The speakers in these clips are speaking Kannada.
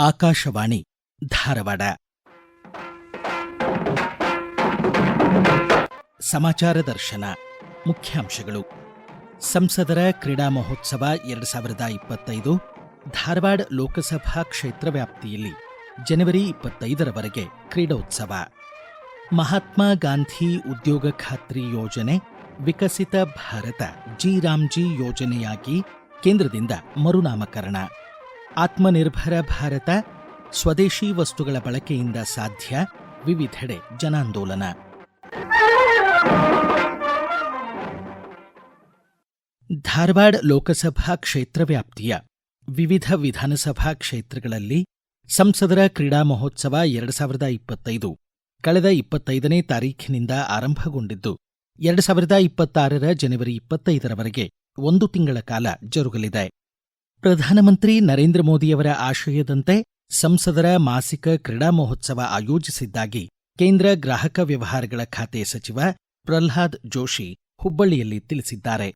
ಆಕಾಶವಾಣಿ ಧಾರವಾಡ. ಸಮಾಚಾರ ದರ್ಶನ. ಮುಖ್ಯಾಂಶಗಳು. ಸಂಸದರ ಕ್ರೀಡಾ ಮಹೋತ್ಸವ 2025 ಧಾರವಾಡ ಲೋಕಸಭಾ ಕ್ಷೇತ್ರ ವ್ಯಾಪ್ತಿಯಲ್ಲಿ ಜನವರಿ 25ರವರೆಗೆ ಕ್ರೀಡೋತ್ಸವ. ಮಹಾತ್ಮ ಗಾಂಧಿ ಉದ್ಯೋಗ ಖಾತ್ರಿ ಯೋಜನೆ ವಿಕಸಿತ ಭಾರತ ಜಿ ಯೋಜನೆಯಾಗಿ ಕೇಂದ್ರದಿಂದ ಮರುನಾಮಕರಣ. ಆತ್ಮನಿರ್ಭರ ಭಾರತ ಸ್ವದೇಶಿ ವಸ್ತುಗಳ ಬಳಕೆಯಿಂದ ಸಾಧ್ಯ, ವಿವಿಧೆಡೆ ಜನಾಂದೋಲನ. ಧಾರವಾಡ ಲೋಕಸಭಾ ಕ್ಷೇತ್ರ ವ್ಯಾಪ್ತಿಯ ವಿವಿಧ ವಿಧಾನಸಭಾ ಕ್ಷೇತ್ರಗಳಲ್ಲಿ ಸಂಸದರ ಕ್ರೀಡಾ ಮಹೋತ್ಸವ 2025 ಕಳೆದ 25ನೇ ತಾರೀಖಿನಿಂದ ಆರಂಭಗೊಂಡಿದ್ದು 2026ರ ಜನವರಿ 25ರವರೆಗೆ 1 ತಿಂಗಳ ಕಾಲ ಜರುಗಲಿದೆ. ಪ್ರಧಾನಮಂತ್ರಿ ನರೇಂದ್ರ ಮೋದಿಯವರ ಆಶಯದಂತೆ ಸಂಸದರ ಮಾಸಿಕ ಕ್ರೀಡಾ ಮಹೋತ್ಸವ ಆಯೋಜಿಸಿದ್ದಾಗಿ ಕೇಂದ್ರ ಗ್ರಾಹಕ ವ್ಯವಹಾರಗಳ ಖಾತೆ ಸಚಿವ ಪ್ರಹ್ಲಾದ್ ಜೋಶಿ ಹುಬ್ಬಳ್ಳಿಯಲ್ಲಿ ತಿಳಿಸಿದ್ದಾರೆ.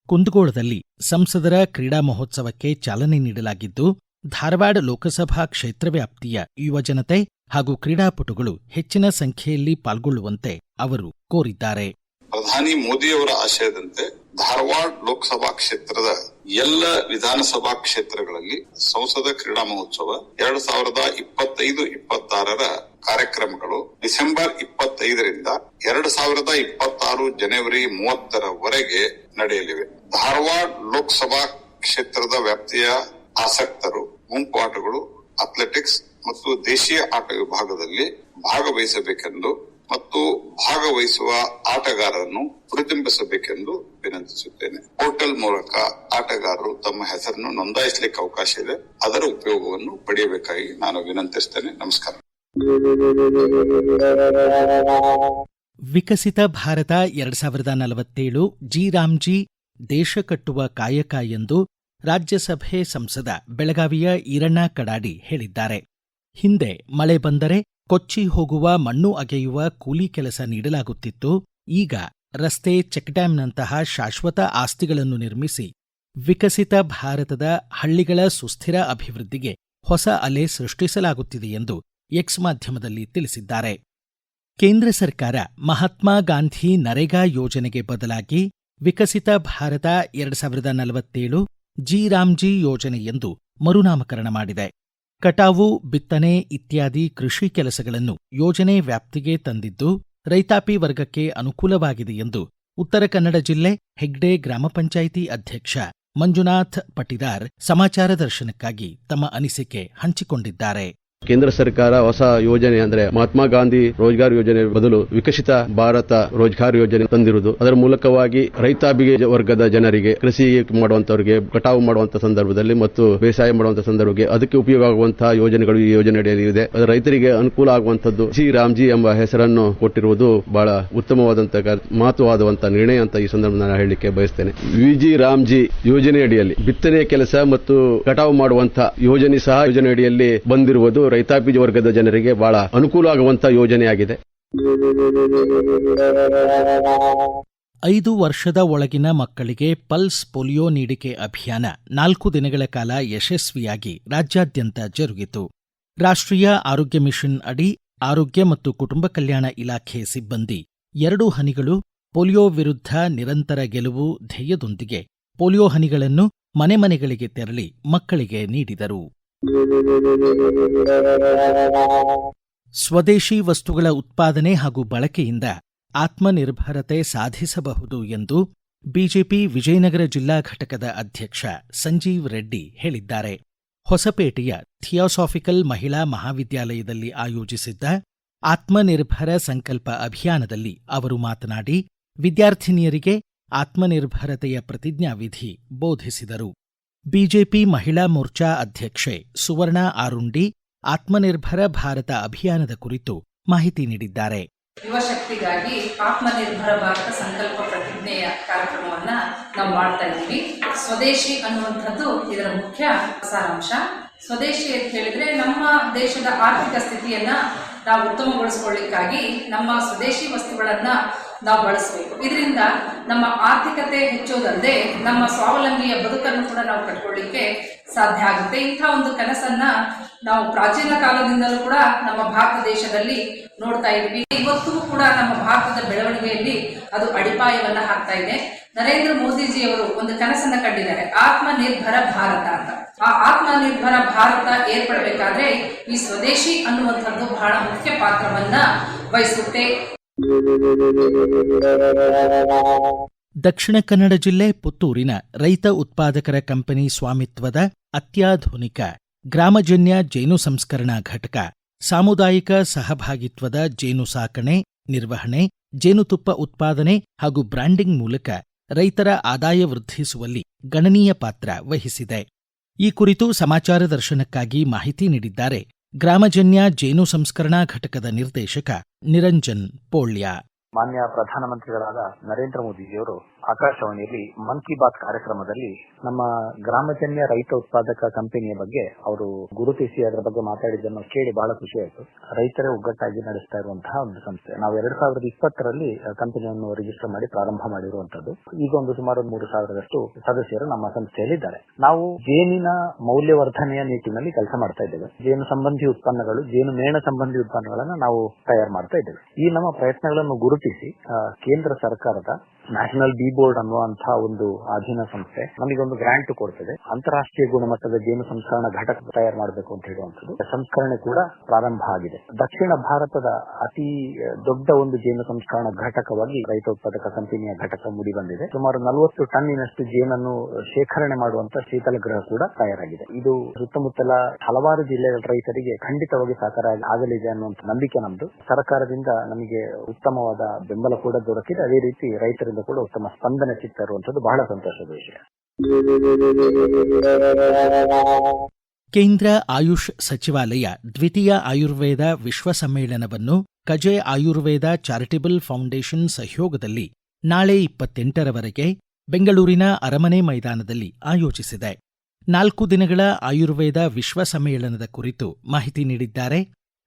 ಕುಂದಗೋಳದಲ್ಲಿ ಸಂಸದರ ಕ್ರೀಡಾ ಮಹೋತ್ಸವಕ್ಕೆ ಚಾಲನೆ ನೀಡಲಾಗಿದ್ದು, ಧಾರವಾಡ ಲೋಕಸಭಾ ಕ್ಷೇತ್ರ ವ್ಯಾಪ್ತಿಯ ಯುವಜನತೆ ಹಾಗೂ ಕ್ರೀಡಾಪಟುಗಳು ಹೆಚ್ಚಿನ ಸಂಖ್ಯೆಯಲ್ಲಿ ಪಾಲ್ಗೊಳ್ಳುವಂತೆ ಅವರು ಕೋರಿದ್ದಾರೆ. ಪ್ರಧಾನಿ ಮೋದಿಯವರ ಆಶಯದಂತೆ ಧಾರವಾಡ ಲೋಕಸಭಾ ಕ್ಷೇತ್ರದ ಎಲ್ಲ ವಿಧಾನಸಭಾ ಕ್ಷೇತ್ರಗಳಲ್ಲಿ ಸಂಸದ ಕ್ರೀಡಾ ಮಹೋತ್ಸವ 2025-26ರ ಕಾರ್ಯಕ್ರಮಗಳು ಡಿಸೆಂಬರ್ 25ರಿಂದ 2026 ಜನವರಿ 30ರವರೆಗೆ ನಡೆಯಲಿವೆ. ಧಾರವಾಡ ಲೋಕಸಭಾ ಕ್ಷೇತ್ರದ ವ್ಯಾಪ್ತಿಯ ಆಸಕ್ತರು ಗುಂಪು ಆಟಗಳು, ಅಥ್ಲೆಟಿಕ್ಸ್ ಮತ್ತು ದೇಶೀಯ ಆಟ ವಿಭಾಗದಲ್ಲಿ ಭಾಗವಹಿಸಬೇಕೆಂದು ಮತ್ತು ಭಾಗವಹಿಸುವ ಆಟಗಾರರನ್ನು ಪ್ರತಿಬಿಂಬಿಸಬೇಕೆಂದು ವಿನಂತಿಸುತ್ತೇನೆ. ಪೋರ್ಟಲ್ ಮೂಲಕ ಆಟಗಾರರು ತಮ್ಮ ಹೆಸರನ್ನು ನೋಂದಾಯಿಸಲಿಕ್ಕೆ ಅವಕಾಶ ಇದೆ. ಅದರ ಉಪಯೋಗವನ್ನು ಪಡೆಯಬೇಕಾಗಿ ನಾನು ವಿನಂತಿಸುತ್ತೇನೆ. ನಮಸ್ಕಾರ. ವಿಕಸಿತ ಭಾರತ 2047 ಜಿ ದೇಶ ಕಟ್ಟುವ ಕಾಯಕ ಎಂದು ರಾಜ್ಯಸಭೆ ಸಂಸದ ಬೆಳಗಾವಿಯ ಈರಣ್ಣ ಕಡಾಡಿ ಹೇಳಿದ್ದಾರೆ. ಹಿಂದೆ ಮಳೆ ಬಂದರೆ ಕೊಚ್ಚಿ ಹೋಗುವ ಮಣ್ಣು ಅಗೆಯುವ ಕೂಲಿ ಕೆಲಸ ನೀಡಲಾಗುತ್ತಿತ್ತು. ಈಗ ರಸ್ತೆ, ಚೆಕ್ಡ್ಯಾಂನಂತಹ ಶಾಶ್ವತ ಆಸ್ತಿಗಳನ್ನು ನಿರ್ಮಿಸಿ ವಿಕಸಿತ ಭಾರತದ ಹಳ್ಳಿಗಳ ಸುಸ್ಥಿರ ಅಭಿವೃದ್ಧಿಗೆ ಹೊಸ ಅಲೆ ಸೃಷ್ಟಿಸಲಾಗುತ್ತಿದೆ ಎಂದು ಎಕ್ಸ್ ಮಾಧ್ಯಮದಲ್ಲಿ ತಿಳಿಸಿದ್ದಾರೆ. ಕೇಂದ್ರ ಸರ್ಕಾರ ಮಹಾತ್ಮ ಗಾಂಧಿ ನರೇಗಾ ಯೋಜನೆಗೆ ಬದಲಾಗಿ ವಿಕಸಿತ ಭಾರತ 2047 ಜಿ ಯೋಜನೆ ಎಂದು ಮರುನಾಮಕರಣ ಮಾಡಿದೆ. ಕಟಾವು, ಬಿತ್ತನೆ ಇತ್ಯಾದಿ ಕೃಷಿ ಕೆಲಸಗಳನ್ನು ಯೋಜನೆ ವ್ಯಾಪ್ತಿಗೆ ತಂದಿದ್ದು ರೈತಾಪಿ ವರ್ಗಕ್ಕೆ ಅನುಕೂಲವಾಗಿದೆ ಎಂದು ಉತ್ತರ ಕನ್ನಡ ಜಿಲ್ಲೆ ಹೆಗ್ಡೆ ಗ್ರಾಮ ಪಂಚಾಯಿತಿ ಅಧ್ಯಕ್ಷ ಮಂಜುನಾಥ್ ಪಟಿದಾರ್ ಸಮಾಚಾರ ದರ್ಶನಕ್ಕಾಗಿ ತಮ್ಮ ಅನಿಸಿಕೆ ಹಂಚಿಕೊಂಡಿದ್ದಾರೆ. ಕೇಂದ್ರ ಸರ್ಕಾರ ಹೊಸ ಯೋಜನೆ ಅಂದ್ರೆ ಮಹಾತ್ಮ ಗಾಂಧಿ ರೋಜ್ಗಾರ್ ಯೋಜನೆ ಬದಲು ವಿಕಸಿತ ಭಾರತ ರೋಜ್ಗಾರ್ ಯೋಜನೆ ತಂದಿರುವುದು. ಅದರ ಮೂಲಕವಾಗಿ ರೈತಾಪಿ ವರ್ಗದ ಜನರಿಗೆ ಕೃಷಿ ಮಾಡುವಂತವರಿಗೆ ಕಟಾವು ಮಾಡುವಂತಹ ಸಂದರ್ಭದಲ್ಲಿ ಮತ್ತು ಬೇಸಾಯ ಮಾಡುವಂತಹ ಸಂದರ್ಭಕ್ಕೆ ಅದಕ್ಕೆ ಉಪಯೋಗ ಆಗುವಂತಹ ಯೋಜನೆಗಳು ಈ ಯೋಜನೆಯಲ್ಲಿ ಇದೆ. ರೈತರಿಗೆ ಅನುಕೂಲ ಆಗುವಂತದ್ದು ಜಿ ಎಂಬ ಹೆಸರನ್ನು ಕೊಟ್ಟಿರುವುದು ಬಹಳ ಉತ್ತಮವಾದಂತಹ ಮಹತ್ವವಾದಂತಹ ನಿರ್ಣಯ ಅಂತ ಈ ಸಂದರ್ಭದಲ್ಲಿ ನಾನು ಹೇಳಲಿಕ್ಕೆ ಬಯಸ್ತೇನೆ. ವಿಜಿ ಯೋಜನೆಯಡಿಯಲ್ಲಿ ಬಿತ್ತನೆ ಕೆಲಸ ಮತ್ತು ಕಟಾವು ಮಾಡುವಂತಹ ಯೋಜನೆ ಸಹ ಯೋಜನೆಯಡಿಯಲ್ಲಿ ಬಂದಿರುವುದು ರೈತಾಪಿ ವರ್ಗದ ಜನರಿಗೆ ಬಹಳ ಅನುಕೂಲ ಆಗುವಂತಹ ಯೋಜನೆಯಾಗಿದೆ. 5 ವರ್ಷದ ಒಳಗಿನ ಮಕ್ಕಳಿಗೆ ಪಲ್ಸ್ ಪೋಲಿಯೋ ನೀಡಿಕೆ ಅಭಿಯಾನ 4 ದಿನಗಳ ಕಾಲ ಯಶಸ್ವಿಯಾಗಿ ರಾಜ್ಯಾದ್ಯಂತ ಜರುಗಿತು. ರಾಷ್ಟ್ರೀಯ ಆರೋಗ್ಯ ಮಿಷನ್ ಅಡಿ ಆರೋಗ್ಯ ಮತ್ತು ಕುಟುಂಬ ಕಲ್ಯಾಣ ಇಲಾಖೆ ಸಿಬ್ಬಂದಿ 2 ಹನಿಗಳು ಪೋಲಿಯೋ ವಿರುದ್ಧ ನಿರಂತರ ಗೆಲುವು ಧ್ಯೇಯದೊಂದಿಗೆ ಪೋಲಿಯೋ ಹನಿಗಳನ್ನು ಮನೆಗಳಿಗೆ ತೆರಳಿ ಮಕ್ಕಳಿಗೆ ನೀಡಿದರು. ಸ್ವದೇಶಿ ವಸ್ತುಗಳ ಉತ್ಪಾದನೆ ಹಾಗೂ ಬಳಕೆಯಿಂದ ಆತ್ಮನಿರ್ಭರತೆ ಸಾಧಿಸಬಹುದು ಎಂದು ಬಿಜೆಪಿ ವಿಜಯನಗರ ಜಿಲ್ಲಾ ಘಟಕದ ಅಧ್ಯಕ್ಷ ಸಂಜೀವ್ ರೆಡ್ಡಿ ಹೇಳಿದ್ದಾರೆ. ಹೊಸಪೇಟೆಯ ಥಿಯಾಸಾಫಿಕಲ್ ಮಹಿಳಾ ಮಹಾವಿದ್ಯಾಲಯದಲ್ಲಿ ಆಯೋಜಿಸಿದ್ದ ಆತ್ಮನಿರ್ಭರ ಸಂಕಲ್ಪ ಅಭಿಯಾನದಲ್ಲಿ ಅವರು ಮಾತನಾಡಿ ವಿದ್ಯಾರ್ಥಿನಿಯರಿಗೆ ಆತ್ಮನಿರ್ಭರತೆಯ ಪ್ರತಿಜ್ಞಾವಿಧಿ ಬೋಧಿಸಿದರು. ಬಿಜೆಪಿ ಮಹಿಳಾ ಮೋರ್ಚಾ ಅಧ್ಯಕ್ಷೆ ಸುವರ್ಣ ಆರುಂಡಿ ಆತ್ಮನಿರ್ಭರ ಭಾರತ ಅಭಿಯಾನದ ಕುರಿತು ಮಾಹಿತಿ ನೀಡಿದ್ದಾರೆ. ಯುವ ಶಕ್ತಿಗಾಗಿ ಆತ್ಮನಿರ್ಭರ ಭಾರತ ಸಂಕಲ್ಪ ಪ್ರತಿಜ್ಞೆಯ ಕಾರ್ಯಕ್ರಮವನ್ನ ನಾವು ಮಾಡ್ತಾ ಇದ್ದೀವಿ. ಸ್ವದೇಶಿ ಅನ್ನುವಂಥದ್ದು ಇದರ ಮುಖ್ಯ ಸಾರಾಂಶ. ಸ್ವದೇಶಿ ಅಂತ ಹೇಳಿದ್ರೆ ನಮ್ಮ ದೇಶದ ಆರ್ಥಿಕ ಸ್ಥಿತಿಯನ್ನ ನಾವು ಉತ್ತಮಗೊಳಿಸಿಕೊಳ್ಳಿಕ್ಕಾಗಿ ನಮ್ಮ ಸ್ವದೇಶಿ ವಸ್ತುಗಳನ್ನ ನಾವು ಬಳಸಬೇಕು. ಇದರಿಂದ ನಮ್ಮ ಆರ್ಥಿಕತೆ ಹೆಚ್ಚೋದಲ್ಲದೆ ನಮ್ಮ ಸ್ವಾವಲಂಬಿಯ ಬದುಕನ್ನು ಕೂಡ ನಾವು ಕಟ್ಕೊಳ್ಳಿಕ್ಕೆ ಸಾಧ್ಯ ಆಗುತ್ತೆ. ಇಂಥ ಒಂದು ಕನಸನ್ನ ನಾವು ಪ್ರಾಚೀನ ಕಾಲದಿಂದಲೂ ಕೂಡ ನಮ್ಮ ಭಾರತ ದೇಶದಲ್ಲಿ ನೋಡ್ತಾ ಇದ್ವಿ. ಇವತ್ತೂ ಕೂಡ ನಮ್ಮ ಭಾರತದ ಬೆಳವಣಿಗೆಯಲ್ಲಿ ಅದು ಅಡಿಪಾಯವನ್ನ ಹಾಕ್ತಾ ಇದೆ. ನರೇಂದ್ರ ಮೋದಿಜಿಯವರು ಒಂದು ಕನಸನ್ನ ಕಂಡಿದ್ದಾರೆ, ಆತ್ಮನಿರ್ಭರ ಭಾರತ ಅಂತ. ಆ ಆತ್ಮನಿರ್ಭರ ಭಾರತ ಏರ್ಪಡಬೇಕಾದ್ರೆ ಈ ಸ್ವದೇಶಿ ಅನ್ನುವಂಥದ್ದು ಬಹಳ ಮುಖ್ಯ ಪಾತ್ರವನ್ನ ವಹಿಸುತ್ತೆ. ದಕ್ಷಿಣ ಕನ್ನಡ ಜಿಲ್ಲೆ ಪುತ್ತೂರಿನ ರೈತ ಉತ್ಪಾದಕರ ಕಂಪನಿ ಸ್ವಾಮಿತ್ವದ ಅತ್ಯಾಧುನಿಕ ಗ್ರಾಮಜನ್ಯ ಜೇನು ಸಂಸ್ಕರಣಾ ಘಟಕ ಸಾಮುದಾಯಿಕ ಸಹಭಾಗಿತ್ವದ ಜೇನು ಸಾಕಣೆ, ನಿರ್ವಹಣೆ, ಜೇನುತುಪ್ಪ ಉತ್ಪಾದನೆ ಹಾಗೂ ಬ್ರ್ಯಾಂಡಿಂಗ್ ಮೂಲಕ ರೈತರ ಆದಾಯ ವೃದ್ಧಿಸುವಲ್ಲಿ ಗಣನೀಯ ಪಾತ್ರ ವಹಿಸಿದೆ. ಈ ಕುರಿತು ಸಮಾಚಾರ ದರ್ಶನಕ್ಕಾಗಿ ಮಾಹಿತಿ ನೀಡಿದ್ದಾರೆ ಗ್ರಾಮಜನ್ಯ ಜೇನು ಸಂಸ್ಕರಣಾ ಘಟಕದ ನಿರ್ದೇಶಕ ನಿರಂಜನ್ ಪೋಳ್ಯ. ಮಾನ್ಯ ಪ್ರಧಾನಮಂತ್ರಿಗಳಾದ ನರೇಂದ್ರ ಮೋದಿಜಿಯವರು ಆಕಾಶವಾಣಿಯಲ್ಲಿ ಮನ್ ಕಿ ಬಾತ್ ಕಾರ್ಯಕ್ರಮದಲ್ಲಿ ನಮ್ಮ ಗ್ರಾಮಜನ್ಯ ರೈತ ಉತ್ಪಾದಕ ಕಂಪನಿಯ ಬಗ್ಗೆ ಅವರು ಗುರುತಿಸಿ ಅದರ ಬಗ್ಗೆ ಮಾತಾಡಿದ್ದನ್ನು ಕೇಳಿ ಬಹಳ ಖುಷಿ ಆಯಿತು. ರೈತರೇ ಒಗ್ಗಟ್ಟಾಗಿ ನಡೆಸ್ತಾ ಇರುವಂತಹ ಒಂದು ಸಂಸ್ಥೆ. ನಾವು 2020ರಲ್ಲಿ ಕಂಪನಿಯನ್ನು ರಿಜಿಸ್ಟರ್ ಮಾಡಿ ಪ್ರಾರಂಭ ಮಾಡಿರುವಂತದ್ದು. ಈಗ ಒಂದು ಸುಮಾರು 3,000ರಷ್ಟು ಸದಸ್ಯರು ನಮ್ಮ ಸಂಸ್ಥೆಯಲ್ಲಿದ್ದಾರೆ. ನಾವು ಜೇನಿನ ಮೌಲ್ಯವರ್ಧನೆಯ ನಿಟ್ಟಿನಲ್ಲಿ ಕೆಲಸ ಮಾಡ್ತಾ ಇದ್ದೇವೆ. ಜೇನು ಸಂಬಂಧಿ ಉತ್ಪನ್ನಗಳು, ಜೇನು ಮೇಣ ಸಂಬಂಧಿ ಉತ್ಪನ್ನಗಳನ್ನು ನಾವು ತಯಾರು ಮಾಡ್ತಾ ಇದ್ದೇವೆ. ಈ ನಮ್ಮ ಪ್ರಯತ್ನಗಳನ್ನು ಗುರುತಿಸಿ ಕೇಂದ್ರ ಸರ್ಕಾರದ ನ್ಯಾಷನಲ್ ಬಿ ಬೋರ್ಡ್ ಅನ್ನುವಂತಹ ಒಂದು ಅಧೀನ ಸಂಸ್ಥೆ ನಮಗೊಂದು ಗ್ರಾಂಟ್ ಕೊಡ್ತದೆ. ಅಂತಾರಾಷ್ಟ್ರೀಯ ಗುಣಮಟ್ಟದ ಜೇನು ಸಂಸ್ಕರಣಾ ಘಟಕ ತಯಾರು ಮಾಡಬೇಕು ಅಂತ ಹೇಳುವಂಥದ್ದು ಸಂಸ್ಕರಣೆ ಕೂಡ ಪ್ರಾರಂಭ ಆಗಿದೆ. ದಕ್ಷಿಣ ಭಾರತದ ಅತಿ ದೊಡ್ಡ ಒಂದು ಜೇನು ಸಂಸ್ಕರಣಾ ಘಟಕವಾಗಿ ರೈತ ಉತ್ಪಾದಕ ಕಂಪನಿಯ ಘಟಕ ಮೂಡಿ ಬಂದಿದೆ. ಸುಮಾರು 40 ಟನ್ನಿನಷ್ಟು ಜೇನನ್ನು ಶೇಖರಣೆ ಮಾಡುವಂತ ಶೀತಲ ಗೃಹ ಕೂಡ ತಯಾರಾಗಿದೆ. ಇದು ಸುತ್ತಮುತ್ತಲ ಹಲವಾರು ಜಿಲ್ಲೆಗಳ ರೈತರಿಗೆ ಖಂಡಿತವಾಗಿ ಸಹಕಾರ ಆಗಲಿದೆ ಅನ್ನುವಂಥ ನಂಬಿಕೆ ನಮ್ದು. ಸರ್ಕಾರದಿಂದ ನಮಗೆ ಉತ್ತಮವಾದ ಬೆಂಬಲ ಕೂಡ ದೊರಕಿದೆ. ಅದೇ ರೀತಿ ರೈತರಿಂದ ಕೂಡ ಉತ್ತಮ ಸ್ಪಂದನೆ ಸಿಗ್ತಾ ಇರುವಂತದ್ದು ಬಹಳ ಸಂತೋಷದ ವಿಷಯ. ಕೇಂದ್ರ ಆಯುಷ್ ಸಚಿವಾಲಯ ದ್ವಿತೀಯ ಆಯುರ್ವೇದ ವಿಶ್ವ ಸಮ್ಮೇಳನವನ್ನು ಕಜೆ ಆಯುರ್ವೇದ ಚಾರಿಟಬಲ್ ಫೌಂಡೇಶನ್ ಸಹಯೋಗದಲ್ಲಿ ನಾಳೆ 28ರವರೆಗೆ ಬೆಂಗಳೂರಿನ ಅರಮನೆ ಮೈದಾನದಲ್ಲಿ ಆಯೋಜಿಸಿದೆ. 4 ದಿನಗಳ ಆಯುರ್ವೇದ ವಿಶ್ವ ಸಮ್ಮೇಳನದ ಕುರಿತು ಮಾಹಿತಿ ನೀಡಿದ್ದಾರೆ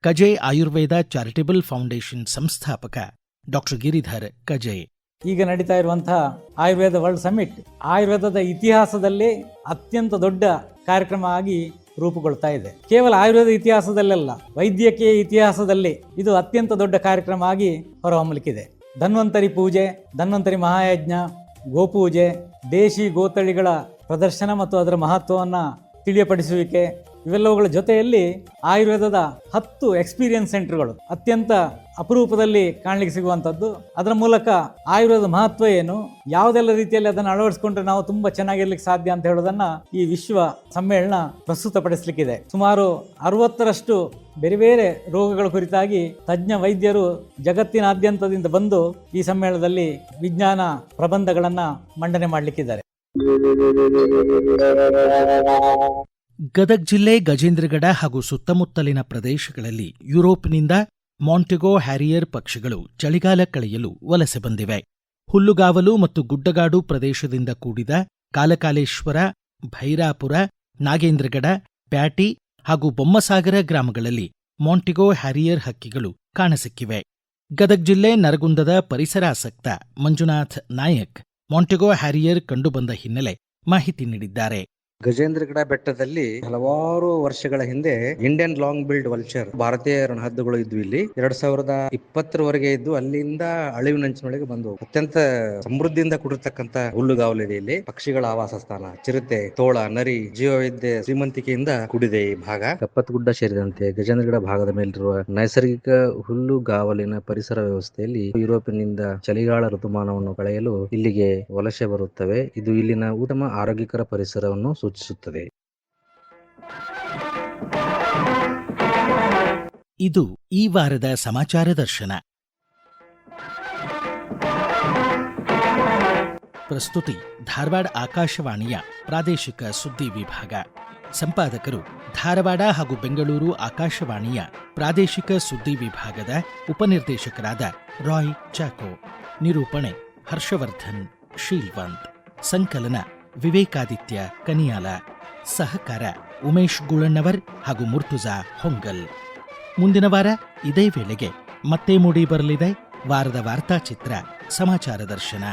ಕಜೆ ಆಯುರ್ವೇದ ಚಾರಿಟಬಲ್ ಫೌಂಡೇಶನ್ ಸಂಸ್ಥಾಪಕ ಡಾ ಗಿರಿಧರ್ ಕಜೆ. ಈಗ ನಡೀತಾ ಇರುವಂತಹ ಆಯುರ್ವೇದ ವರ್ಲ್ಡ್ ಸಮಿಟ್ ಆಯುರ್ವೇದದ ಇತಿಹಾಸದಲ್ಲಿ ಅತ್ಯಂತ ದೊಡ್ಡ ಕಾರ್ಯಕ್ರಮ ಆಗಿ ರೂಪುಗೊಳ್ತಾ ಇದೆ. ಕೇವಲ ಆಯುರ್ವೇದ ಇತಿಹಾಸದಲ್ಲೆಲ್ಲ, ವೈದ್ಯಕೀಯ ಇತಿಹಾಸದಲ್ಲಿ ಇದು ಅತ್ಯಂತ ದೊಡ್ಡ ಕಾರ್ಯಕ್ರಮ ಆಗಿ ಹೊರಹೊಮ್ಮಲಿಕ್ಕಿದೆ. ಧನ್ವಂತರಿ ಪೂಜೆ, ಧನ್ವಂತರಿ ಮಹಾಯಜ್ಞ, ಗೋಪೂಜೆ, ದೇಶಿ ಗೋತಳಿಗಳ ಪ್ರದರ್ಶನ ಮತ್ತು ಅದರ ಮಹತ್ವವನ್ನು ತಿಳಿಯಪಡಿಸುವಿಕೆ, ಇವೆಲ್ಲವುಗಳ ಜೊತೆಯಲ್ಲಿ ಆಯುರ್ವೇದದ 10 ಎಕ್ಸ್ಪೀರಿಯನ್ಸ್ ಸೆಂಟರ್ಗಳು ಅತ್ಯಂತ ಅಪರೂಪದಲ್ಲಿ ಕಾಣಲಿಕ್ಕೆ ಸಿಗುವಂಥದ್ದು. ಅದರ ಮೂಲಕ ಆಯುರ್ವೇದ ಮಹತ್ವ ಏನು, ಯಾವುದೆಲ್ಲ ರೀತಿಯಲ್ಲಿ ಅದನ್ನು ಅಳವಡಿಸಿಕೊಂಡ್ರೆ ನಾವು ತುಂಬಾ ಚೆನ್ನಾಗಿರ್ಲಿಕ್ಕೆ ಸಾಧ್ಯ ಅಂತ ಹೇಳೋದನ್ನ ಈ ವಿಶ್ವ ಸಮ್ಮೇಳನ ಪ್ರಸ್ತುತಪಡಿಸಲಿಕ್ಕಿದೆ. ಸುಮಾರು 60ರಷ್ಟು ಬೇರೆ ಬೇರೆ ರೋಗಗಳ ಕುರಿತಾಗಿ ತಜ್ಞ ವೈದ್ಯರು ಜಗತ್ತಿನಾದ್ಯಂತದಿಂದ ಬಂದು ಈ ಸಮ್ಮೇಳನದಲ್ಲಿ ವಿಜ್ಞಾನ ಪ್ರಬಂಧಗಳನ್ನು ಮಂಡನೆ ಮಾಡಲಿಕ್ಕಿದ್ದಾರೆ. ಗದಗ ಜಿಲ್ಲೆ ಗಜೇಂದ್ರಗಡ ಹಾಗೂ ಸುತ್ತಮುತ್ತಲಿನ ಪ್ರದೇಶಗಳಲ್ಲಿ ಯುರೋಪ್ನಿಂದ ಮಾಂಟೆಗೋ ಹ್ಯಾರಿಯರ್ ಪಕ್ಷಿಗಳು ಚಳಿಗಾಲ ಕಳೆಯಲು ವಲಸೆ ಬಂದಿವೆ. ಹುಲ್ಲುಗಾವಲು ಮತ್ತು ಗುಡ್ಡಗಾಡು ಪ್ರದೇಶದಿಂದ ಕೂಡಿದ ಕಾಲಕಾಲೇಶ್ವರ, ಭೈರಾಪುರ, ನಾಗೇಂದ್ರಗಡ, ಪ್ಯಾಟಿ ಹಾಗೂ ಬೊಮ್ಮಸಾಗರ ಗ್ರಾಮಗಳಲ್ಲಿ ಮಾಂಟೆಗೋ ಹ್ಯಾರಿಯರ್ ಹಕ್ಕಿಗಳು ಕಾಣಸಿಕ್ಕಿವೆ. ಗದಗ ಜಿಲ್ಲೆ ನರಗುಂದದ ಪರಿಸರಾಸಕ್ತ ಮಂಜುನಾಥ್ ನಾಯಕ್ ಮಾಂಟೆಗೋ ಹ್ಯಾರಿಯರ್ ಕಂಡುಬಂದ ಹಿನ್ನೆಲೆ ಮಾಹಿತಿ ನೀಡಿದ್ದಾರೆ. ಗಜೇಂದ್ರಗಡ ಬೆಟ್ಟದಲ್ಲಿ ಹಲವಾರು ವರ್ಷಗಳ ಹಿಂದೆ ಇಂಡಿಯನ್ ಲಾಂಗ್ ಬಿಲ್ಡ್ ವಲ್ಚರ್, ಭಾರತೀಯ ರಣಹದ್ದುಗಳು ಇದ್ವು. ಇಲ್ಲಿ 2020ರವರೆಗೆ ಇದ್ದು ಅಲ್ಲಿಂದ ಅಳಿವಿನಂಚಿನೊಳಗೆ ಬಂದು ಅತ್ಯಂತ ಸಮೃದ್ಧಿಯಿಂದ ಕೂಡಿರ್ತಕ್ಕಂಥ ಹುಲ್ಲುಗಾವಲಿದೆ. ಇಲ್ಲಿ ಪಕ್ಷಿಗಳ ಆವಾಸ ಸ್ಥಾನ, ಚಿರತೆ, ತೋಳ, ನರಿ, ಜೀವವೈದ್ಯ ಶ್ರೀಮಂತಿಕೆಯಿಂದ ಕೂಡಿದೆ ಈ ಭಾಗ. ಕಪ್ಪತ್ತಗುಡ್ಡ ಸೇರಿದಂತೆ ಗಜೇಂದ್ರಗಡ ಭಾಗದ ಮೇಲಿರುವ ನೈಸರ್ಗಿಕ ಹುಲ್ಲುಗಾವಲಿನ ಪರಿಸರ ವ್ಯವಸ್ಥೆಯಲ್ಲಿ ಯುರೋಪಿನಿಂದ ಚಳಿಗಾಲ ಋತುಮಾನವನ್ನು ಕಳೆಯಲು ಇಲ್ಲಿಗೆ ವಲಸೆ ಬರುತ್ತವೆ. ಇದು ಇಲ್ಲಿನ ಉತ್ತಮ ಆರೋಗ್ಯಕರ ಪರಿಸರವನ್ನು ಸೂಚಿಸುತ್ತದೆ. ಇದು ಈ ವಾರದ ಸಮಾಚಾರ ದರ್ಶನ. ಪ್ರಸ್ತುತಿ ಧಾರವಾಡ ಆಕಾಶವಾಣಿಯ ಪ್ರಾದೇಶಿಕ ಸುದ್ದಿ ವಿಭಾಗ. ಸಂಪಾದಕರು ಧಾರವಾಡ ಹಾಗೂ ಬೆಂಗಳೂರು ಆಕಾಶವಾಣಿಯ ಪ್ರಾದೇಶಿಕ ಸುದ್ದಿ ವಿಭಾಗದ ಉಪನಿರ್ದೇಶಕರಾದ ರಾಯ್ ಚಾಕೋ. ನಿರೂಪಣೆ ಹರ್ಷವರ್ಧನ್ ಶೀಲ್ವಂತ್. ಸಂಕಲನ ವಿವೇಕಾದಿತ್ಯ ಕನಿಯಾಲ. ಸಹಕಾರ ಉಮೇಶ್ ಗುಳಣ್ಣವರ್ ಹಾಗೂ ಮುರ್ತುಜಾ ಹೊಂಗಲ್. ಮುಂದಿನ ವಾರ ಇದೇ ವೇಳೆಗೆ ಮತ್ತೆ ಮೂಡಿ ಬರಲಿದೆ ವಾರದ ವಾರ್ತಾಚಿತ್ರ ಸಮಾಚಾರ ದರ್ಶನ.